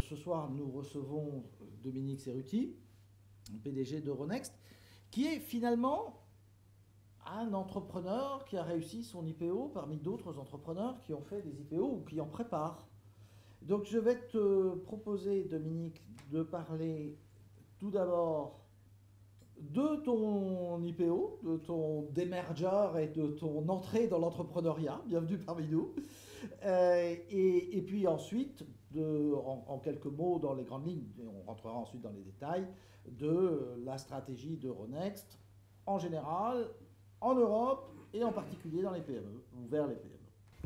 ce soir, nous recevons Dominique Cerutti, PDG d'Euronext, qui est finalement un entrepreneur qui a réussi son IPO parmi d'autres entrepreneurs qui ont fait des IPO ou qui en préparent. Donc je vais te proposer, Dominique, de parler tout d'abord de ton IPO, de ton démerger et de ton entrée dans l'entrepreneuriat. Bienvenue parmi nous. Et puis ensuite, en quelques mots dans les grandes lignes, on rentrera ensuite dans les détails, de la stratégie d'Euronext en général, en Europe et en particulier dans les PME, ou vers les PME.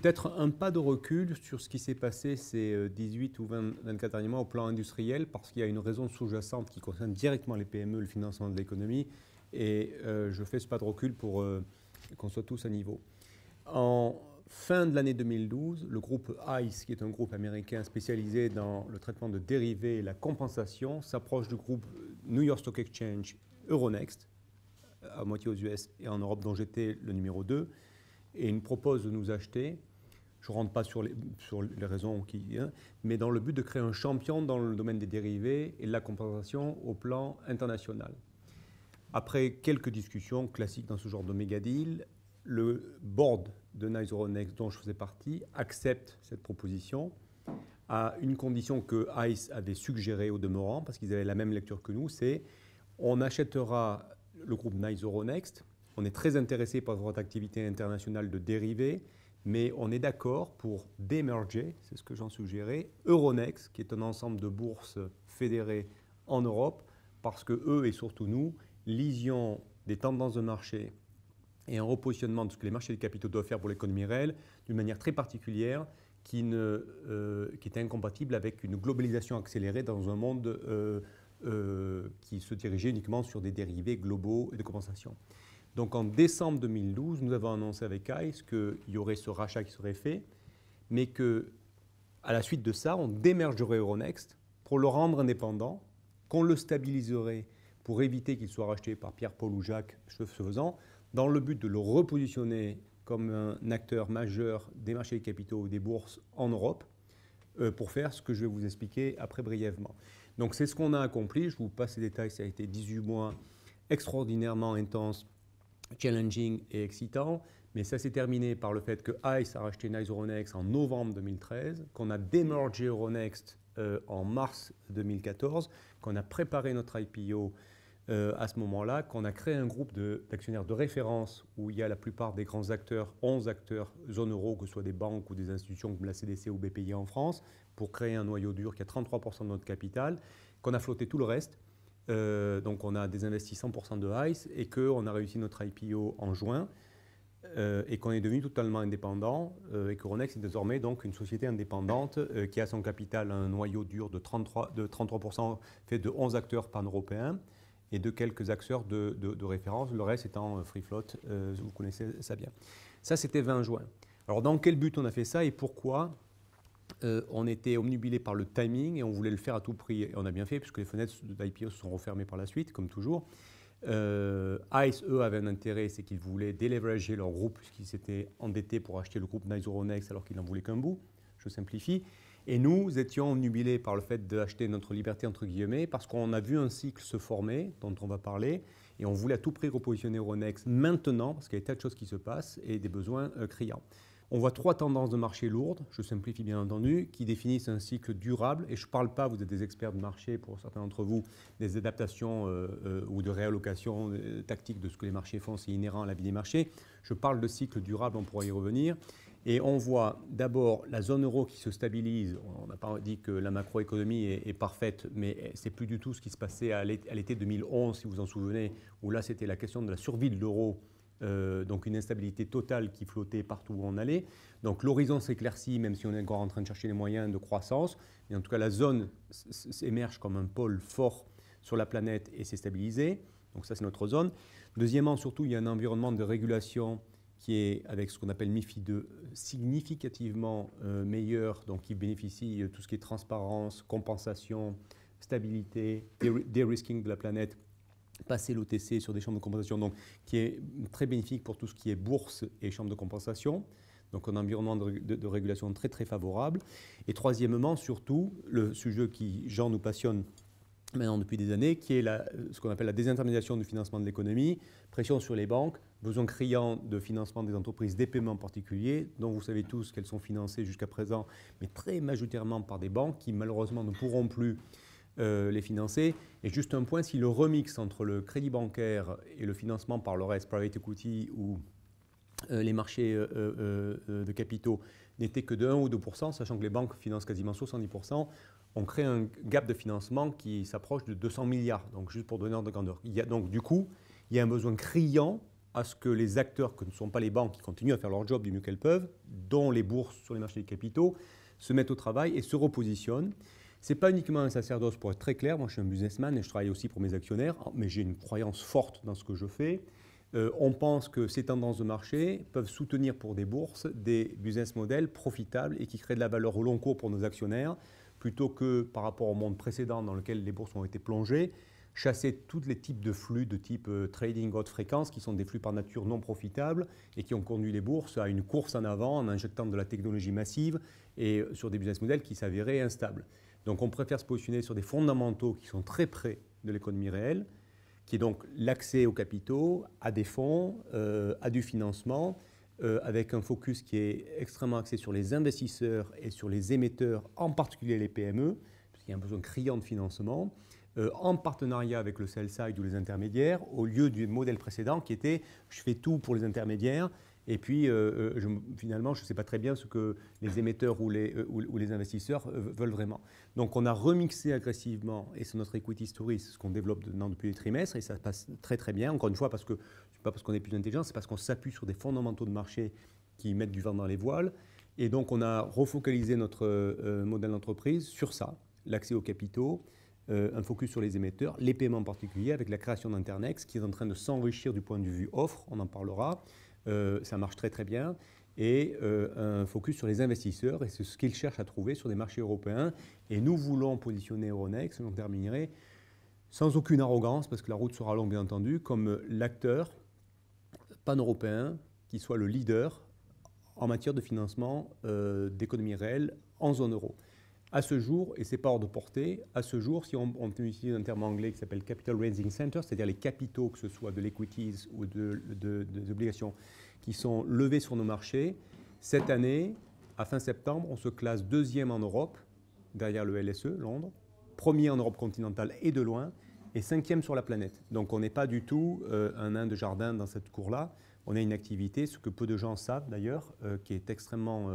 Peut-être un pas de recul sur ce qui s'est passé ces 18 ou 24 derniers mois au plan industriel, parce qu'il y a une raison sous-jacente qui concerne directement les PME, le financement de l'économie, et je fais ce pas de recul pour qu'on soit tous à niveau. En fin de l'année 2012, le groupe ICE, qui est un groupe américain spécialisé dans le traitement de dérivés et la compensation, s'approche du groupe New York Stock Exchange Euronext, à moitié aux US et en Europe, dont j'étais le numéro 2, et il nous propose de nous acheter. Je ne rentre pas sur les raisons mais dans le but de créer un champion dans le domaine des dérivés et de la compensation au plan international. Après quelques discussions classiques dans ce genre de méga deal, le board de NYSE Euronext, dont je faisais partie, accepte cette proposition à une condition que ICE avait suggérée au demeurant, parce qu'ils avaient la même lecture que nous, c'est on achètera le groupe NYSE Euronext. On est très intéressé par votre activité internationale de dérivés, mais on est d'accord pour démerger, c'est ce que j'en suggérais, Euronext, qui est un ensemble de bourses fédérées en Europe, parce que eux et surtout nous lisions des tendances de marché et un repositionnement de ce que les marchés de capitaux doivent faire pour l'économie réelle d'une manière très particulière qui est incompatible avec une globalisation accélérée dans un monde qui se dirigeait uniquement sur des dérivés globaux et de compensation. Donc en décembre 2012, nous avons annoncé avec ICE qu'il y aurait ce rachat qui serait fait, mais qu'à la suite de ça, on démergerait Euronext pour le rendre indépendant, qu'on le stabiliserait pour éviter qu'il soit racheté par Pierre, Paul ou Jacques, ce faisant, dans le but de le repositionner comme un acteur majeur des marchés de capitaux ou des bourses en Europe, pour faire ce que je vais vous expliquer après brièvement. Donc c'est ce qu'on a accompli, je vous passe les détails, ça a été 18 mois extraordinairement intenses, challenging et excitant, mais ça s'est terminé par le fait que ICE a racheté NYSE Euronext en novembre 2013, qu'on a démergé Euronext en mars 2014, qu'on a préparé notre IPO à ce moment-là, qu'on a créé un groupe d'actionnaires de référence où il y a la plupart des grands acteurs, 11 acteurs zone euro, que ce soit des banques ou des institutions comme la CDC ou BPI en France, pour créer un noyau dur qui a 33% de notre capital, qu'on a flotté tout le reste. Donc on a désinvesti 100% de ICE et qu'on a réussi notre IPO en juin et qu'on est devenu totalement indépendant et que Euronext est désormais donc une société indépendante qui a son capital un noyau dur de 33% fait de 11 acteurs pan-européens et de quelques acteurs de référence, le reste étant free float, vous connaissez ça bien. Ça c'était 20 juin. Alors dans quel but on a fait ça et pourquoi? On était omnubilé par le timing et on voulait le faire à tout prix. Et on a bien fait puisque les fenêtres d'IPO se sont refermées par la suite, comme toujours. ICE, eux, avaient un intérêt, c'est qu'ils voulaient déleverager leur groupe puisqu'ils s'étaient endettés pour acheter le groupe NYSE Euronext alors qu'ils n'en voulaient qu'un bout. Je simplifie. Et nous étions omnubilés par le fait d'acheter notre liberté, entre guillemets, parce qu'on a vu un cycle se former, dont on va parler, et on voulait à tout prix repositionner Euronext maintenant, parce qu'il y a des tas de choses qui se passent et des besoins criants. On voit 3 tendances de marché lourdes, je simplifie bien entendu, qui définissent un cycle durable. Et je ne parle pas, vous êtes des experts de marché pour certains d'entre vous, des adaptations ou de réallocation tactique de ce que les marchés font, c'est inhérent à la vie des marchés. Je parle de cycle durable, on pourra y revenir. Et on voit d'abord la zone euro qui se stabilise. On n'a pas dit que la macroéconomie est parfaite, mais ce n'est plus du tout ce qui se passait à l'été 2011, si vous vous en souvenez, où là c'était la question de la survie de l'euro. Donc une instabilité totale qui flottait partout où on allait. Donc l'horizon s'éclaircit, même si on est encore en train de chercher les moyens de croissance. Mais en tout cas, la zone émerge comme un pôle fort sur la planète et s'est stabilisé. Donc ça, c'est notre zone. Deuxièmement, surtout, il y a un environnement de régulation qui est, avec ce qu'on appelle MiFID II, significativement meilleur, donc qui bénéficie de tout ce qui est transparence, compensation, stabilité, de-risking de la planète, passer l'OTC sur des chambres de compensation, donc qui est très bénéfique pour tout ce qui est bourse et chambres de compensation. Donc un environnement de régulation très très favorable. Et troisièmement, surtout, le sujet qui, Jean, nous passionne maintenant depuis des années, qui est ce qu'on appelle la désintermédiation du financement de l'économie, pression sur les banques, besoin criant de financement des entreprises, des paiements particuliers, dont vous savez tous qu'elles sont financées jusqu'à présent, mais très majoritairement par des banques qui malheureusement ne pourront plus les financer. Et juste un point, si le remix entre le crédit bancaire et le financement par le reste, private equity ou les marchés de capitaux n'étaient que de 1 ou 2%, sachant que les banques financent quasiment 70%, on crée un gap de financement qui s'approche de 200 milliards. Donc, juste pour donner ordre de grandeur. Donc, du coup, il y a un besoin criant à ce que les acteurs, que ne sont pas les banques, qui continuent à faire leur job du mieux qu'elles peuvent, dont les bourses sur les marchés des capitaux, se mettent au travail et se repositionnent. Ce n'est pas uniquement un sacerdoce, pour être très clair. Moi, je suis un businessman et je travaille aussi pour mes actionnaires, mais j'ai une croyance forte dans ce que je fais. On pense que ces tendances de marché peuvent soutenir pour des bourses des business models profitables et qui créent de la valeur au long cours pour nos actionnaires, plutôt que par rapport au monde précédent dans lequel les bourses ont été plongées, chasser tous les types de flux de type trading haute fréquence, qui sont des flux par nature non profitables et qui ont conduit les bourses à une course en avant en injectant de la technologie massive et sur des business models qui s'avéraient instables. Donc on préfère se positionner sur des fondamentaux qui sont très près de l'économie réelle, qui est donc l'accès aux capitaux, à des fonds, à du financement, avec un focus qui est extrêmement axé sur les investisseurs et sur les émetteurs, en particulier les PME, parce qu'il y a un besoin criant de financement, en partenariat avec le sell-side ou les intermédiaires, au lieu du modèle précédent qui était « je fais tout pour les intermédiaires ». Et puis, finalement, je ne sais pas très bien ce que les émetteurs ou les investisseurs veulent vraiment. Donc, on a remixé agressivement, et c'est notre equity story, c'est ce qu'on développe depuis les trimestres, et ça passe très très bien. Encore une fois, ce n'est pas parce qu'on est plus intelligent, c'est parce qu'on s'appuie sur des fondamentaux de marché qui mettent du vent dans les voiles. Et donc, on a refocalisé notre modèle d'entreprise sur ça, l'accès aux capitaux, un focus sur les émetteurs, les paiements en particulier, avec la création d'Internex, qui est en train de s'enrichir du point de vue offre, on en parlera. Ça marche très très bien, et un focus sur les investisseurs, et c'est ce qu'ils cherchent à trouver sur des marchés européens. Et nous voulons positionner Euronext, j'en terminerai, sans aucune arrogance, parce que la route sera longue bien entendu, comme l'acteur pan-européen qui soit le leader en matière de financement d'économie réelle en zone euro. À ce jour, et ce n'est pas hors de portée, à ce jour, si on utilise un terme anglais qui s'appelle Capital Raising Center, c'est-à-dire les capitaux, que ce soit de l'equities ou des obligations, qui sont levés sur nos marchés, cette année, à fin septembre, on se classe deuxième en Europe, derrière le LSE, Londres, premier en Europe continentale et de loin, et cinquième sur la planète. Donc on n'est pas du tout un nain de jardin dans cette cour-là. On a une activité, ce que peu de gens savent d'ailleurs, qui est extrêmement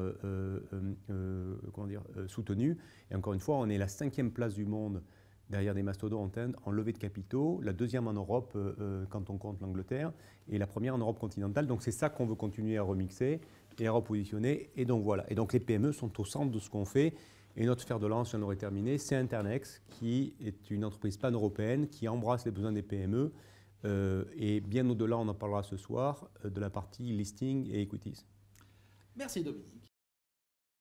soutenue. Et encore une fois, on est la 5e place du monde derrière des mastodontes en levée de capitaux, la 2e en Europe quand on compte l'Angleterre, et la 1re en Europe continentale. Donc c'est ça qu'on veut continuer à remixer et à repositionner. Et donc voilà. Et donc les PME sont au centre de ce qu'on fait. Et notre fer de lance, j'en aurais terminé, c'est Internex, qui est une entreprise pan-européenne qui embrasse les besoins des PME. Et bien au-delà, on en parlera ce soir, de la partie listing et equities. Merci Dominique.